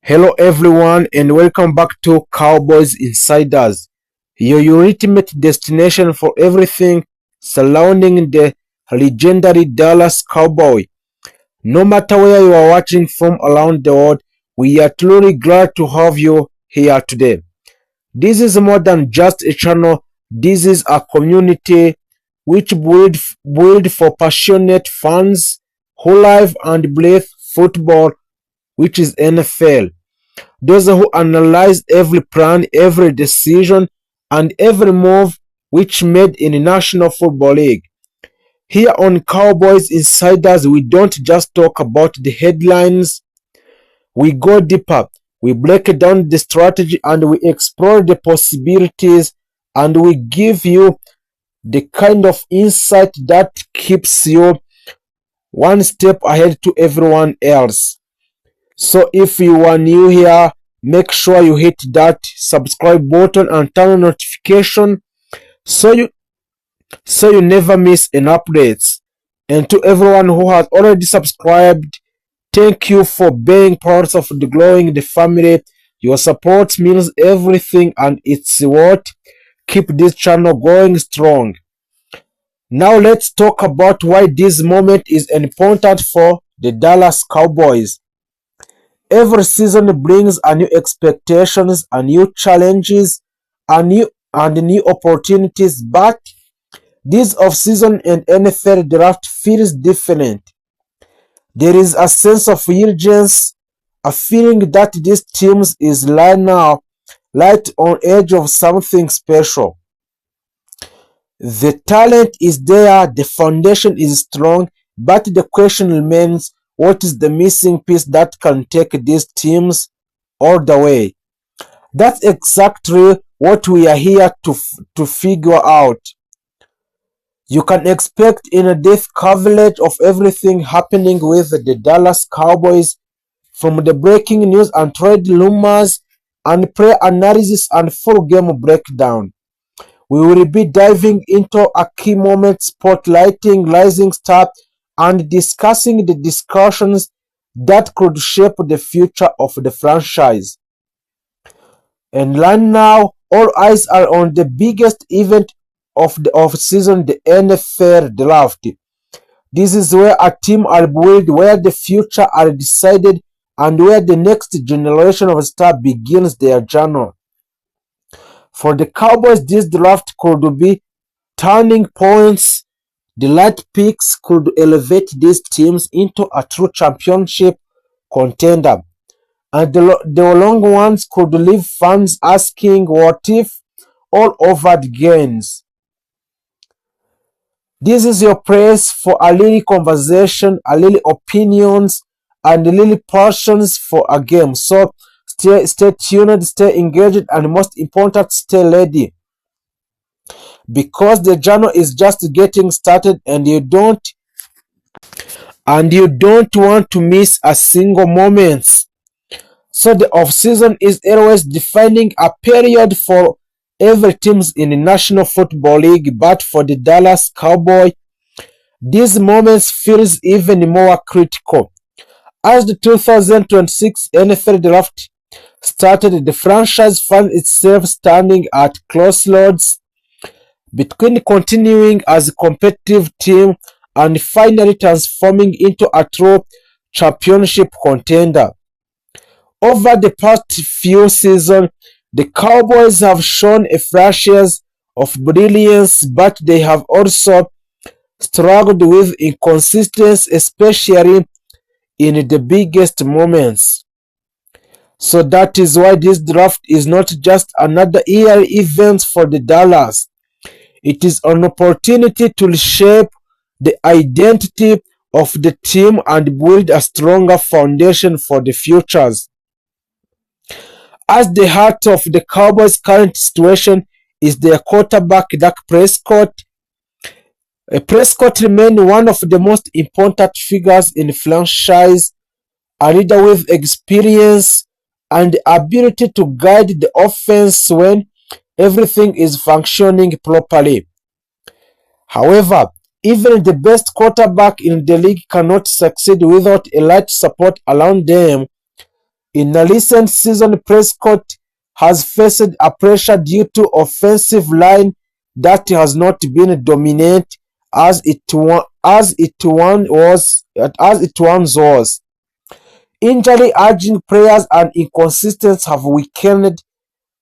Hello everyone and welcome back to Cowboys Insiders, your ultimate destination for everything surrounding the legendary Dallas Cowboy. No matter where you are watching from around the world, we are truly glad to have you here today. This is more than just a channel, this is a community which build for passionate fans who live and breathe football, which is NFL. Those who analyze every plan, every decision, and every move which made in the National Football League. Here on Cowboys Insiders, we don't just talk about the headlines, we go deeper. We break down the strategy and we explore the possibilities, and we give you the kind of insight that keeps you one step ahead to everyone else. So if you are new here, make sure you hit that subscribe button and turn on notification so you never miss an update. And to everyone who has already subscribed, thank you for being part of the growing the family. Your support means everything and it's what keep this channel going strong. Now let's talk about why this moment is important for the Dallas Cowboys. Every season brings a new expectations, a new challenges, a new opportunities, but this off-season and NFL draft feels different. There is a sense of urgency, a feeling that this team is right now, right on edge of something special. The talent is there, the foundation is strong, but the question remains, what is the missing piece that can take these teams all the way? That's exactly what we are here to figure out. You can expect in-depth coverage of everything happening with the Dallas Cowboys, from the breaking news and trade rumors and player analysis and full game breakdown. We will be diving into a key moment, spotlighting rising stars, and discussing the discussions that could shape the future of the franchise. And right now, all eyes are on the biggest event of the off-season, the NFL Draft. This is where a team are built, where the future are decided, and where the next generation of stars begins their journey. For the Cowboys, this draft could be turning points. The late picks could elevate these teams into a true championship contender, and the long ones could leave fans asking what if all over the games. This is your place for a little conversation, a little opinions, and a little passions for a game. So stay tuned, stay engaged, and most important, stay ready, because the journey is just getting started, and you don't want to miss a single moment. So the off-season is always defining a period for every teams in the National Football League, but for the Dallas Cowboy, these moments feels even more critical. As the 2026 NFL Draft started, the franchise found itself standing at crossroads between continuing as a competitive team and finally transforming into a true championship contender. Over the past few seasons, the Cowboys have shown a flashes of brilliance, but they have also struggled with inconsistency, especially in the biggest moments. So that is why this draft is not just another year event for the Dallas. It is an opportunity to reshape the identity of the team and build a stronger foundation for the futures. At the heart of the Cowboys' current situation is their quarterback Dak Prescott. Prescott remains one of the most important figures in the franchise, a leader with experience and the ability to guide the offense when everything is functioning properly. However, even the best quarterback in the league cannot succeed without elite support around them. In a recent season, Prescott has faced a pressure due to offensive line that has not been dominant as it once was. Injury urging players and inconsistencies have weakened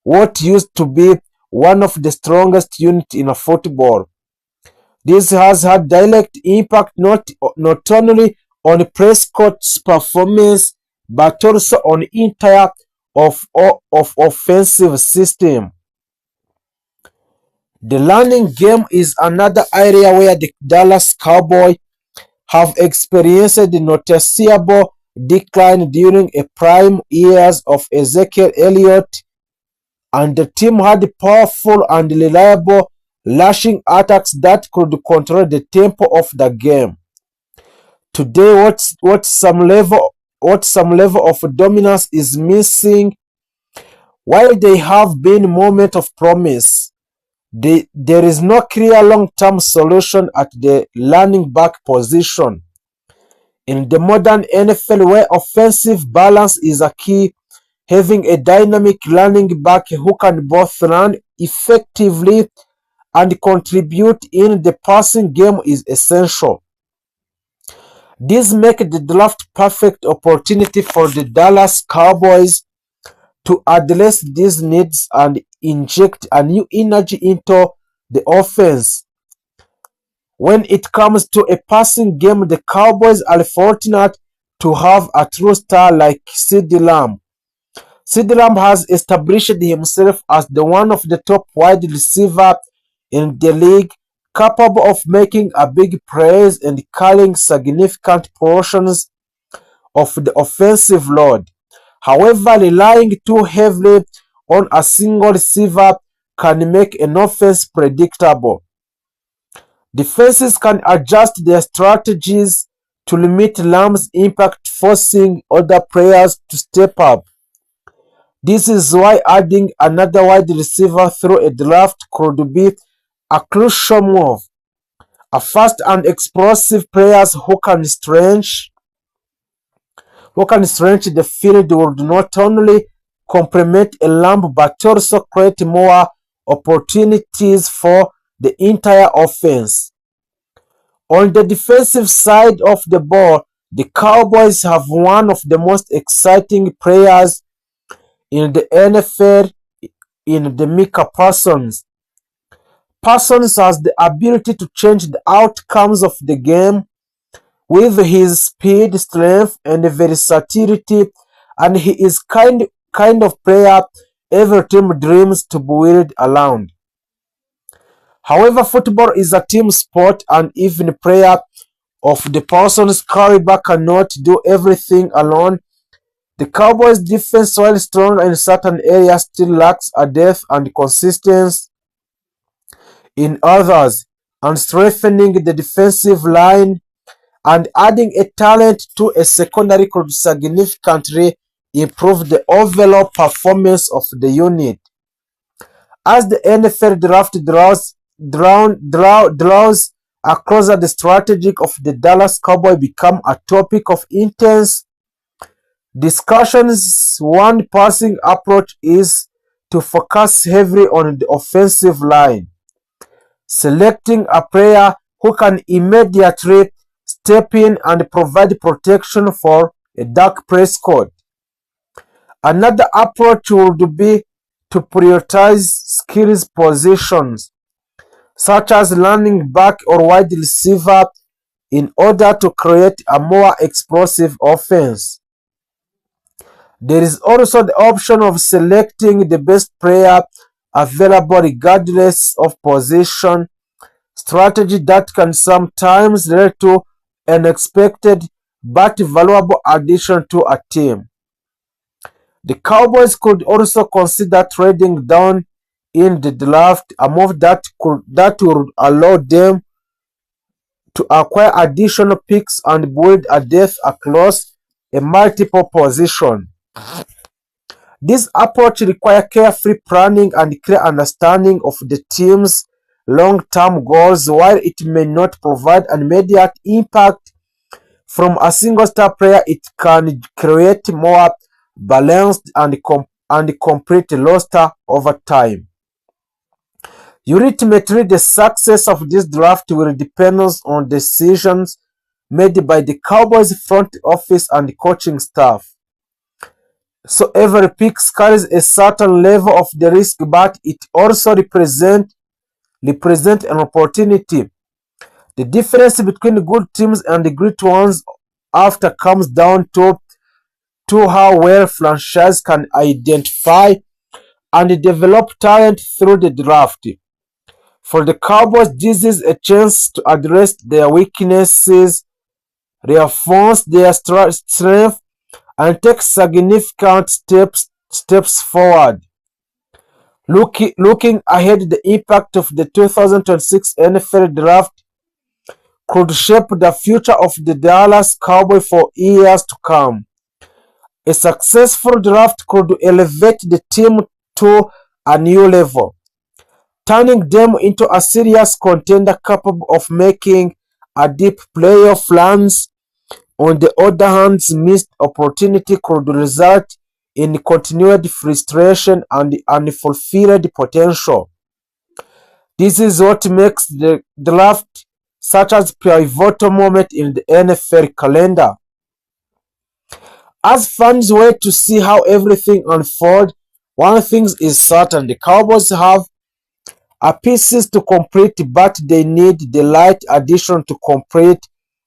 what used to be one of the strongest units in football. This has had direct impact not only on Prescott's performance but also on entire of offensive system. The running game is another area where the Dallas Cowboys have experienced a noticeable decline during a prime years of Ezekiel Elliott, and the team had powerful and reliable rushing attacks that could control the tempo of the game. Today, what some level of dominance is missing. While they have been moments of promise, there is no clear long-term solution at the running back position. In the modern NFL, where offensive balance is a key, having a dynamic running back who can both run effectively and contribute in the passing game is essential. This makes the draft perfect opportunity for the Dallas Cowboys to address these needs and inject a new energy into the offense. When it comes to a passing game, the Cowboys are fortunate to have a true star like CeeDee Lamb. CeeDee Lamb has established himself as one of the top wide receivers in the league, capable of making a big plays and carrying significant portions of the offensive load. However, relying too heavily on a single receiver can make an offense predictable. Defenses can adjust their strategies to limit Lamb's impact, forcing other players to step up. This is why adding another wide receiver through a draft could be a crucial move. A fast and explosive players who can stretch the field would not only complement a Lamb but also create more opportunities for the entire offense. On the defensive side of the ball, the Cowboys have one of the most exciting players in the NFL in the Micah Parsons. Parsons has the ability to change the outcomes of the game with his speed, strength, and versatility, and he is kind of player every team dreams to build around. However, football is a team sport, and even a player of the Parsons caliber cannot do everything alone. The Cowboys' defense, while strong in certain areas, still lacks a depth and consistency in others, and strengthening the defensive line and adding a talent to a secondary could significantly improve the overall performance of the unit. As the NFL draft draws closer, the strategy of the Dallas Cowboys become a topic of intense discussions. One passing approach is to focus heavily on the offensive line, selecting a player who can immediately step in and provide protection for a Dak Prescott. Another approach would be to prioritize skills positions, such as running back or wide receiver, in order to create a more explosive offense. There is also the option of selecting the best player available regardless of position, strategy that can sometimes lead to unexpected but valuable addition to a team. The Cowboys could also consider trading down in the draft, a move that would allow them to acquire additional picks and build a depth across a multiple position. This approach requires careful planning and clear understanding of the team's long-term goals. While it may not provide an immediate impact from a single star player, it can create more balanced and complete roster over time. Ultimately, the success of this draft will depend on decisions made by the Cowboys front office and coaching staff. So every pick carries a certain level of the risk, but it also represent an opportunity. The difference between good teams and the great ones after comes down to how well franchise can identify and develop talent through the draft. For the Cowboys, this is a chance to address their weaknesses, reinforce their strength, and take significant steps forward. Looking ahead, the impact of the 2026 NFL Draft could shape the future of the Dallas Cowboys for years to come. A successful draft could elevate the team to a new level, turning them into a serious contender capable of making a deep playoff runs. On the other hand, missed opportunity could result in continued frustration and unfulfilled potential. This is what makes the draft such a pivotal moment in the NFL calendar. As fans wait to see how everything unfolds, one thing is certain: the Cowboys have a pieces to complete, but they need the right addition to complete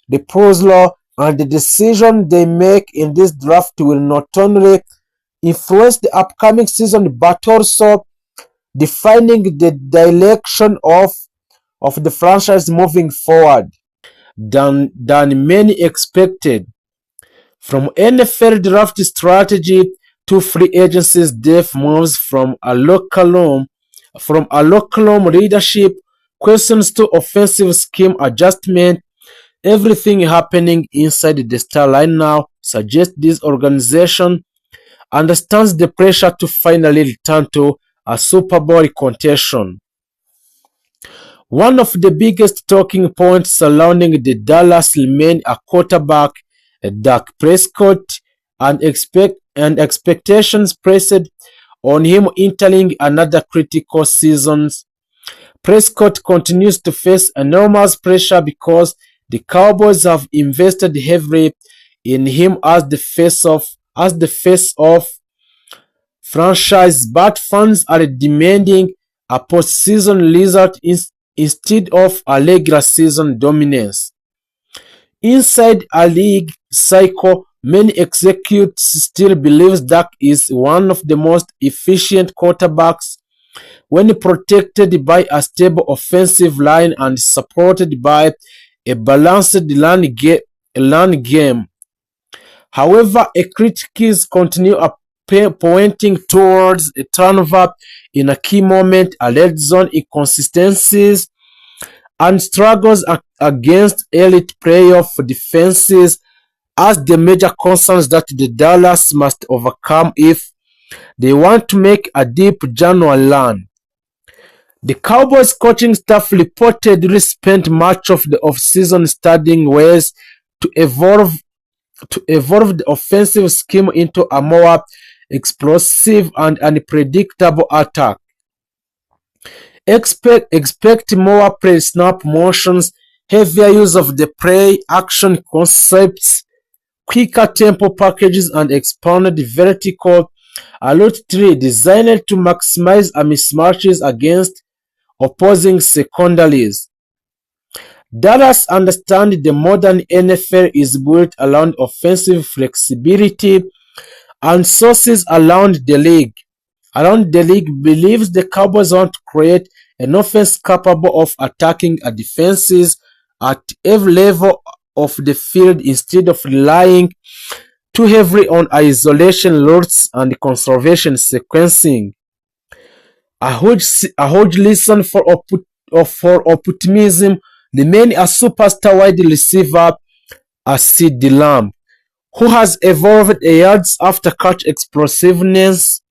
the puzzle, and the decision they make in this draft will not only influence the upcoming season but also defining the direction of the franchise moving forward than many expected. From NFL draft strategy to free agency's depth moves, from a local room leadership questions to offensive scheme adjustment, everything happening inside the star line now suggests this organization understands the pressure to finally return to a Super Bowl contention. One of the biggest talking points surrounding the Dallas remain a quarterback, Dak Prescott, and expectations placed on him entering another critical season. Prescott continues to face enormous pressure because the Cowboys have invested heavily in him as the face of franchise, but fans are demanding a postseason result instead of a regular season dominance. Inside a league cycle, many executives still believe Dak is one of the most efficient quarterbacks when protected by a stable offensive line and supported by a balanced run game. However, critics continue pointing towards a turnover in a key moment, a red zone inconsistencies, and struggles against elite playoff defenses as the major concerns that the Dallas must overcome if they want to make a deep January run. The Cowboys coaching staff reportedly spent much of the offseason studying ways to evolve the offensive scheme into a more explosive and unpredictable attack. Expect more pre-snap motions, heavier use of the play action concepts, quicker tempo packages, and expanded vertical route tree designed to maximize mismatches against opposing secondaries. Dallas understands the modern NFL is built around offensive flexibility, and sources around the league believes the Cowboys want to create an offense capable of attacking a defenses at every level of the field instead of relying too heavily on isolation routes and conservation sequencing. A huge reason for optimism remain a superstar wide receiver, a CeeDee Lamb, who has evolved a yards after catch explosiveness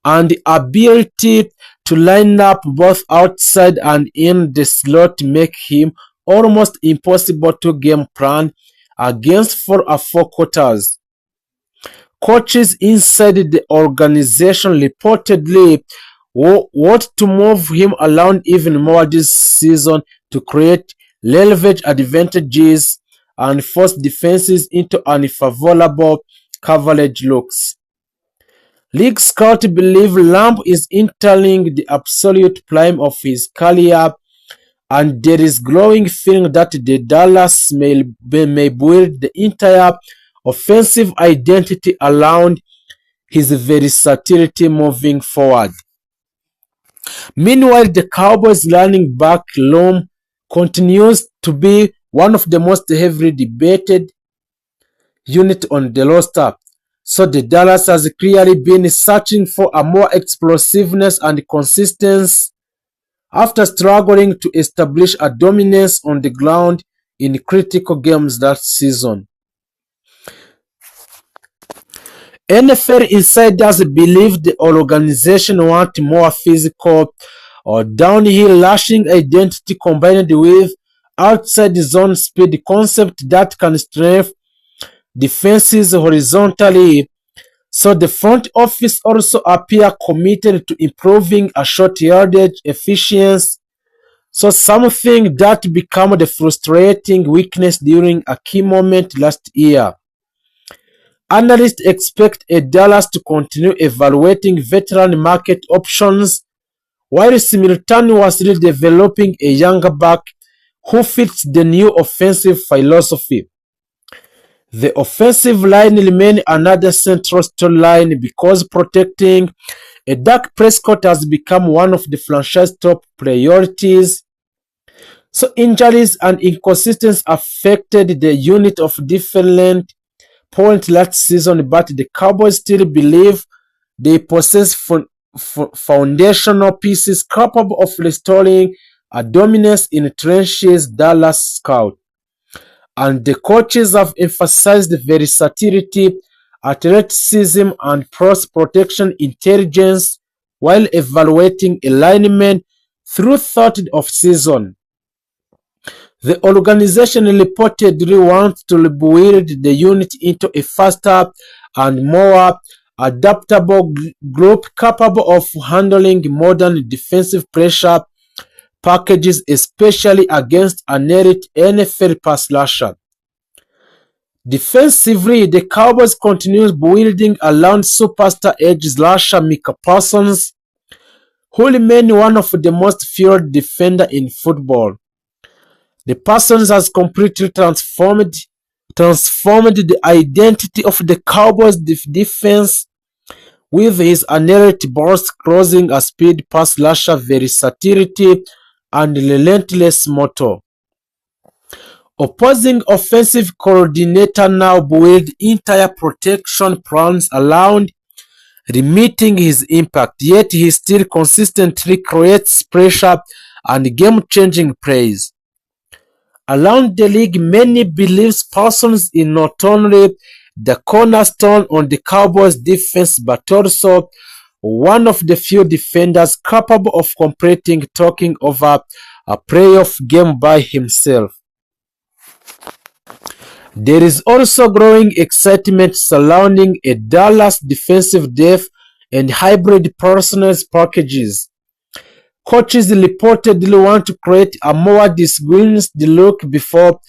and the ability to line up both outside and in the slot make him almost impossible to game plan against for a 4 quarters. Coaches inside the organization reportedly want to move him around even more this season to create leverage advantages and force defenses into unfavorable coverage looks. League scouts believe Lamb is entering the absolute prime of his career, and there is growing feeling that the Dallas may build the entire offensive identity around his versatility moving forward. Meanwhile, the Cowboys running back room continues to be one of the most heavily debated units on the roster. So the Dallas has clearly been searching for a more explosiveness and consistency after struggling to establish a dominance on the ground in critical games that season. NFL insiders believe the organization wants more physical or downhill rushing identity combined with outside zone speed concept that can strengthen defenses horizontally. So the front office also appear committed to improving a short yardage efficiency. So something that became the frustrating weakness during a key moment last year. Analysts expect a Dallas to continue evaluating veteran market options while simultaneously developing a younger back who fits the new offensive philosophy. The offensive line remains another central storyline because protecting a Dak Prescott has become one of the franchise's top priorities. So injuries and inconsistencies affected the unit of different points last season, but the Cowboys still believe they possess foundational pieces capable of restoring a dominance in trenches. Dallas scout and the coaches have emphasized versatility, athleticism, and cross protection intelligence while evaluating alignment through third of season. The organization reportedly wants to build the unit into a faster and more adaptable group capable of handling modern defensive pressure packages, especially against an elite NFL pass rusher. Defensively, the Cowboys continue building around superstar edge rusher Micah Parsons, who remains one of the most feared defenders in football. The Parsons has completely transformed the identity of the Cowboys defense with his elite burst, crossing a speed pass rusher versatility and relentless motor. Opposing offensive coordinator now build entire protection plans around limiting his impact, yet he still consistently creates pressure and game-changing plays. Around the league, many believe Parsons is not only the cornerstone on the Cowboys defense but also one of the few defenders capable of completing taking over a playoff game by himself. There is also growing excitement surrounding a Dallas defensive depth and hybrid personnel packages. Coaches reportedly want to create a more disguised look before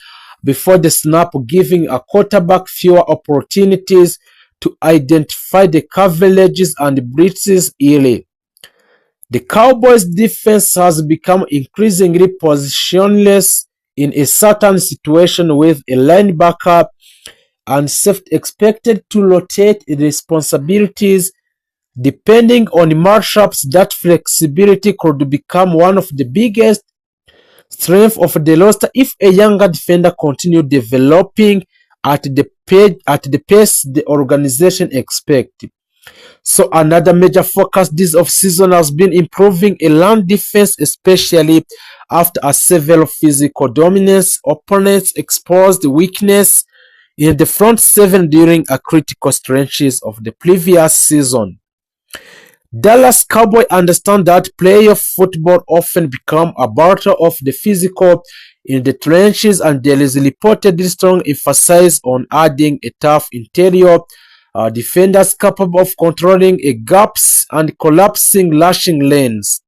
the snap, giving a quarterback fewer opportunities to identify the coverages and blitzes early. The Cowboys defense has become increasingly positionless in a certain situation with a linebacker and safety expected to rotate responsibilities depending on matchups. That flexibility could become one of the biggest strengths of the roster if a younger defender continues developing at the pace the organization expects. So another major focus this offseason has been improving a land defense, especially after a severe physical dominance. Opponents exposed weakness in the front seven during a critical stretches of the previous season. Dallas Cowboys understand that playoff football often becomes a battle of the physical in the trenches, and there is reportedly strong emphasis on adding a tough interior defenders capable of controlling gaps and collapsing lashing lanes.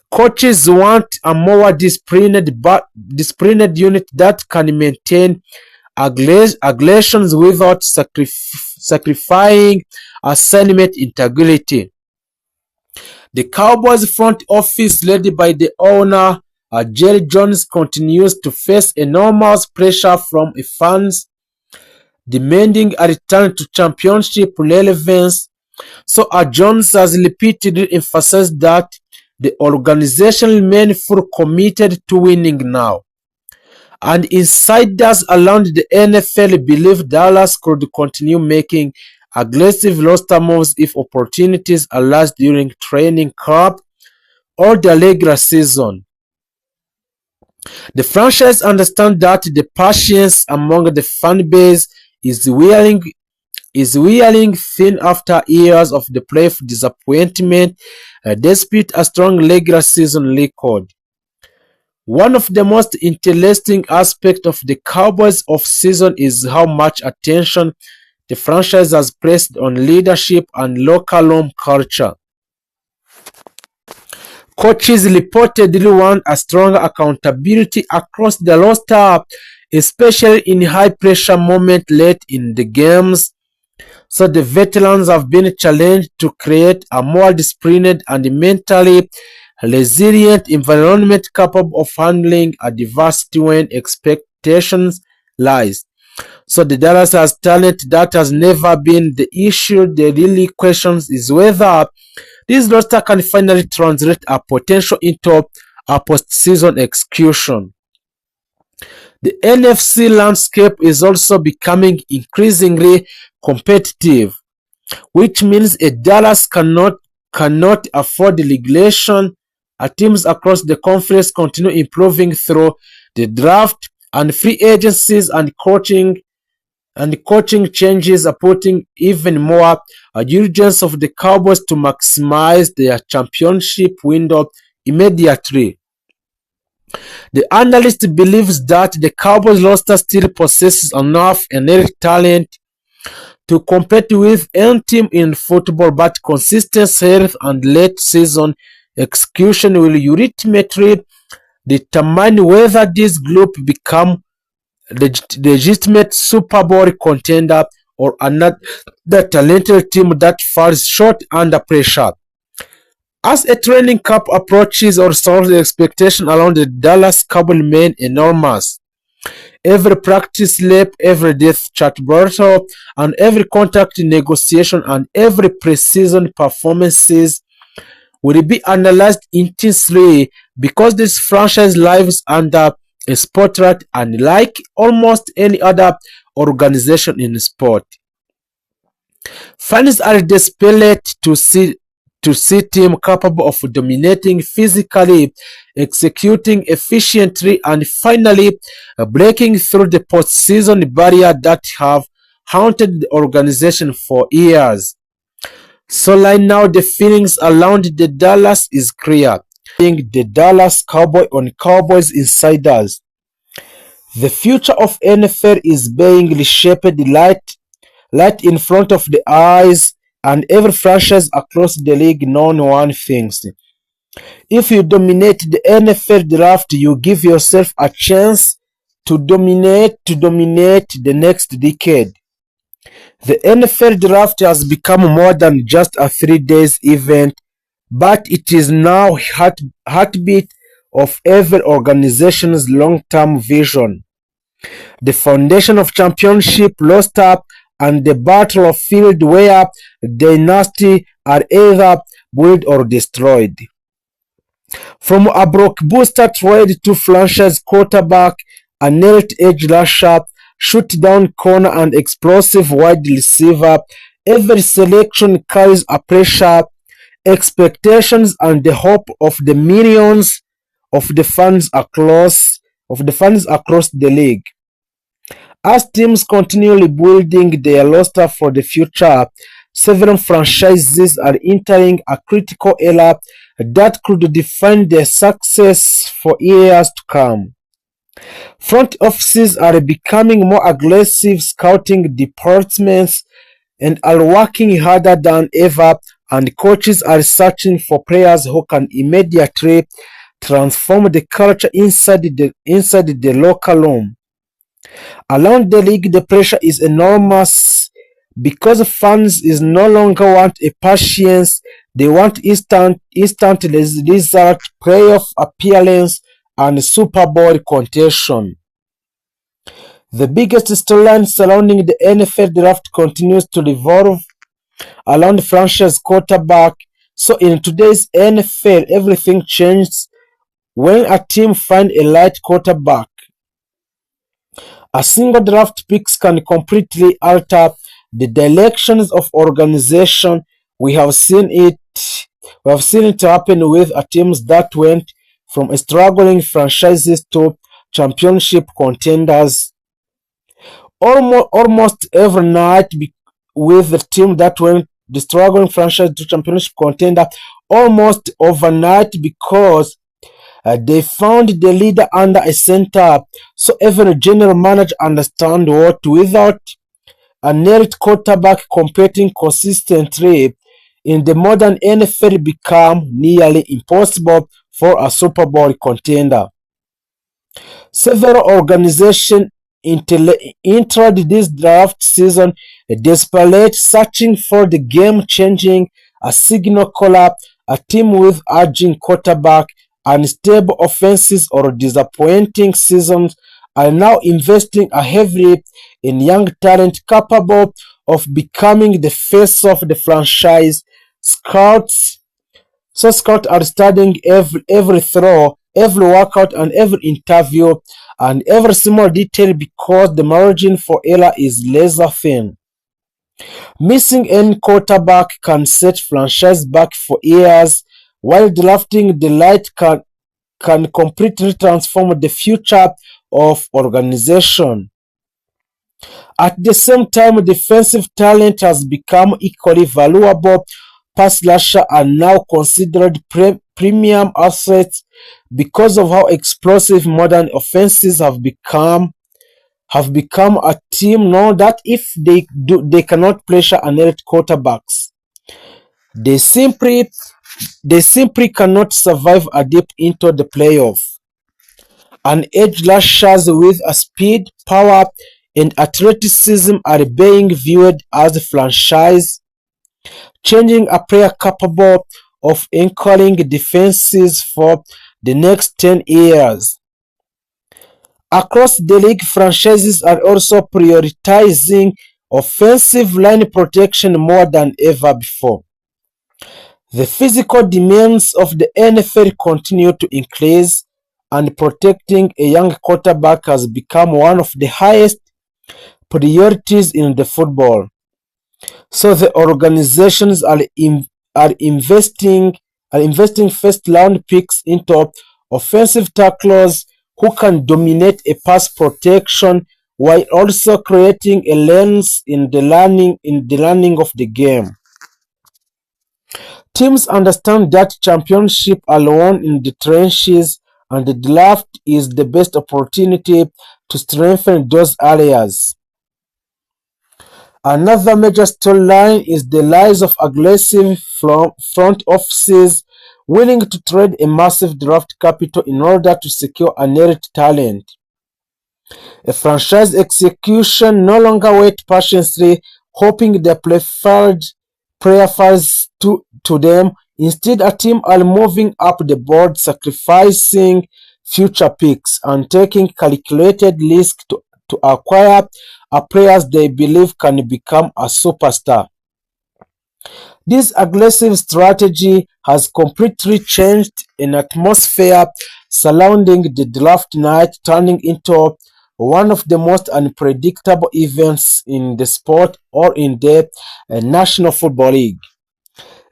Coaches want a more disciplined unit that can maintain aggressions without sacrificing assignment integrity. The Cowboys front office, led by the owner Jerry Jones, continues to face enormous pressure from fans demanding a return to championship relevance. So Jones has repeatedly emphasized that the organization remains fully committed to winning now. And insiders around the NFL believe Dallas could continue making aggressive roster moves if opportunities arise during training camp or the regular season. The franchise understands that the patience among the fan base is wearing thin after years of the playoff disappointment, despite a strong regular season record. One of the most interesting aspects of the Cowboys offseason is how much attention the franchise has placed on leadership and locker room culture. Coaches reportedly want a stronger accountability across the roster, especially in high-pressure moments late in the games. So the veterans have been challenged to create a more disciplined and mentally resilient environment capable of handling adversity when expectations rise. So the Dallas has talent. That has never been the issue. The really question is whether this roster can finally translate a potential into a postseason execution. The NFC landscape is also becoming increasingly competitive, which means a Dallas cannot afford regulation. Teams across the conference continue improving through the draft and free agencies, and coaching changes are putting even more urgency of the Cowboys to maximize their championship window immediately. The analyst believes that the Cowboys roster still possesses enough elite talent to compete with any team in football, but consistent health and late season execution will ultimately determine whether this group become legitimate Super Bowl contender or another talented team that falls short under pressure. As a training camp approaches, also the expectation around the Dallas Cowboys remain enormous. Every practice lap, every depth chart battle, and every contract negotiation and every preseason performances will be analyzed intensely because this franchise lives under a spotlight, unlike almost any other organization in sport. Fans are desperate to see team capable of dominating physically, executing efficiently, and finally breaking through the postseason barrier that have haunted the organization for years. So right now the feelings around the Dallas is clear. The Dallas Cowboys on Cowboys Insiders. The future of NFL is being reshaped right in front of the eyes, and every franchise across the league knows one thing. If you dominate the NFL draft, you give yourself a chance to dominate the next decade. The NFL draft has become more than just a 3 days event, but it is now heartbeat of every organization's long-term vision. The foundation of championship roster and the battlefield where dynasties are either built or destroyed. From a blockbuster trade to franchise quarterback, an elite edge rusher, shoot-down corner, and explosive wide receiver, every selection carries a pressure, expectations, and the hope of the millions of the fans across the league. As teams continue rebuilding their roster for the future, several franchises are entering a critical era that could define their success for years to come. Front offices are becoming more aggressive, scouting departments and are working harder than ever, and coaches are searching for players who can immediately transform the culture inside the locker room. Around the league, the pressure is enormous because fans is no longer want a patience. They want instant result, playoff appearance, and Super Bowl contention. The biggest storyline surrounding the NFL draft continues to revolve around franchise quarterback. So in today's NFL, everything changes when a team finds a light quarterback. A single draft picks can completely alter the directions of organization. We have seen it. We have seen it happen with teams that went from struggling franchises to championship contenders. Almost every night with the team that went the struggling franchise to championship contender almost overnight because they found the leader under a center. So every general manager understands what without a nailed quarterback competing consistently in the modern NFL become nearly impossible for a Super Bowl contender. Several organizations entered this draft season desperate, searching for the game-changing, a signal caller, a team with aging quarterback, unstable offenses, or disappointing seasons are now investing heavily in young talent capable of becoming the face of the franchise. Scouts are studying every throw, every workout, and every interview, and every small detail because the margin for error is laser thin. Missing any quarterback can set franchise back for years, while drafting the light can completely transform the future of organization. At the same time, defensive talent has become equally valuable. Pass rushers are now considered premium assets because of how explosive modern offenses have become. A team know that if they cannot pressure an elite quarterbacks, they simply they simply cannot survive a deep into the playoff. And edge rushers with a speed, power, and athleticism are being viewed as franchise changing a player capable of anchoring defenses for the next 10 years. Across the league, franchises are also prioritizing offensive line protection more than ever before. The physical demands of the NFL continue to increase, and protecting a young quarterback has become one of the highest priorities in the football. So the organizations are investing first round picks into offensive tacklers who can dominate a pass protection while also creating a lens in the learning of the game. Teams understand that championship are won in the trenches, and the draft is the best opportunity to strengthen those areas. Another major storyline is the rise of aggressive front offices willing to trade a massive draft capital in order to secure a nailed talent. A franchise execution no longer wait patiently, hoping their preferred player falls to them. Instead, a team are moving up the board, sacrificing future picks and taking calculated risks to acquire a players they believe can become a superstar. This aggressive strategy has completely changed an atmosphere surrounding the draft night, turning into one of the most unpredictable events in the sport or in the National Football League.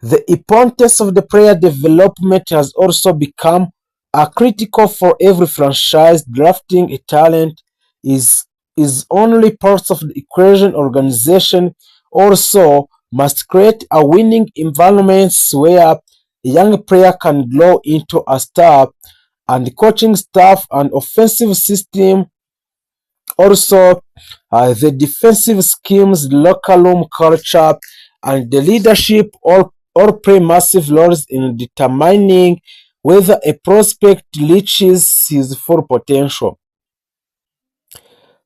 The importance of the player development has also become critical for every franchise. Drafting a talent is is only part of the equation. Organization also must create a winning environment where a young player can grow into a star, and the coaching staff and offensive system Also, the defensive schemes, locker room culture, and the leadership all play massive roles in determining whether a prospect reaches his full potential.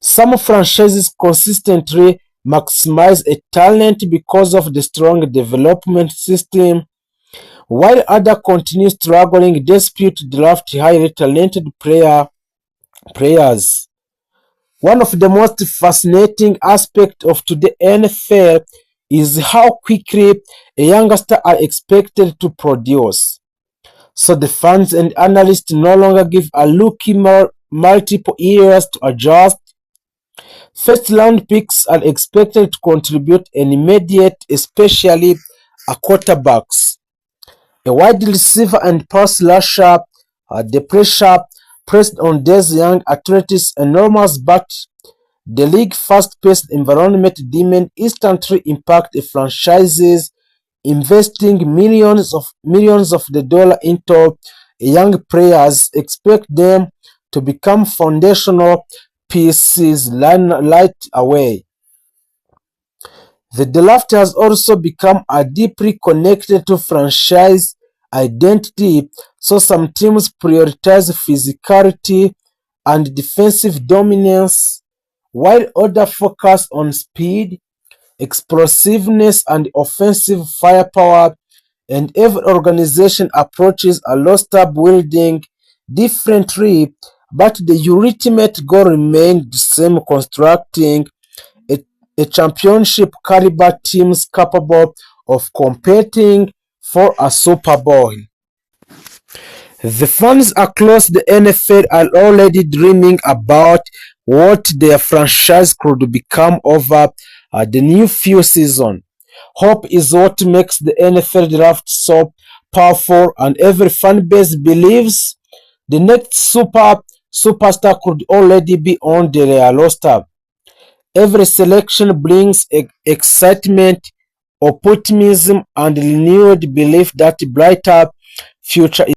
Some franchises consistently maximize a talent because of the strong development system, while others continue struggling despite draft highly talented players. One of the most fascinating aspects of today's NFL is how quickly a youngster are expected to produce. So the fans and analysts no longer give a rookie multiple years to adjust. First round picks are expected to contribute an immediate, especially a quarterbacks, a wide receiver and pass rusher. The pressure pressed on these young athletes is enormous, but the league fast-paced environment demand instantly impact a franchises investing millions of the dollar into young players expect them to become foundational pieces right away. The draft has also become a deeply connected to franchise identity, so some teams prioritize physicality and defensive dominance, while others focus on speed, explosiveness, and offensive firepower, and every organization approaches a roster building differently, but the ultimate goal remains the same: constructing a, a championship caliber teams capable of competing for a Super Bowl. The fans across the NFL are already dreaming about what their franchise could become over the new few seasons. Hope is what makes the NFL draft so powerful, and every fan base believes the next superstar could already be on their roster. Every selection brings excitement, optimism, and renewed belief that a brighter future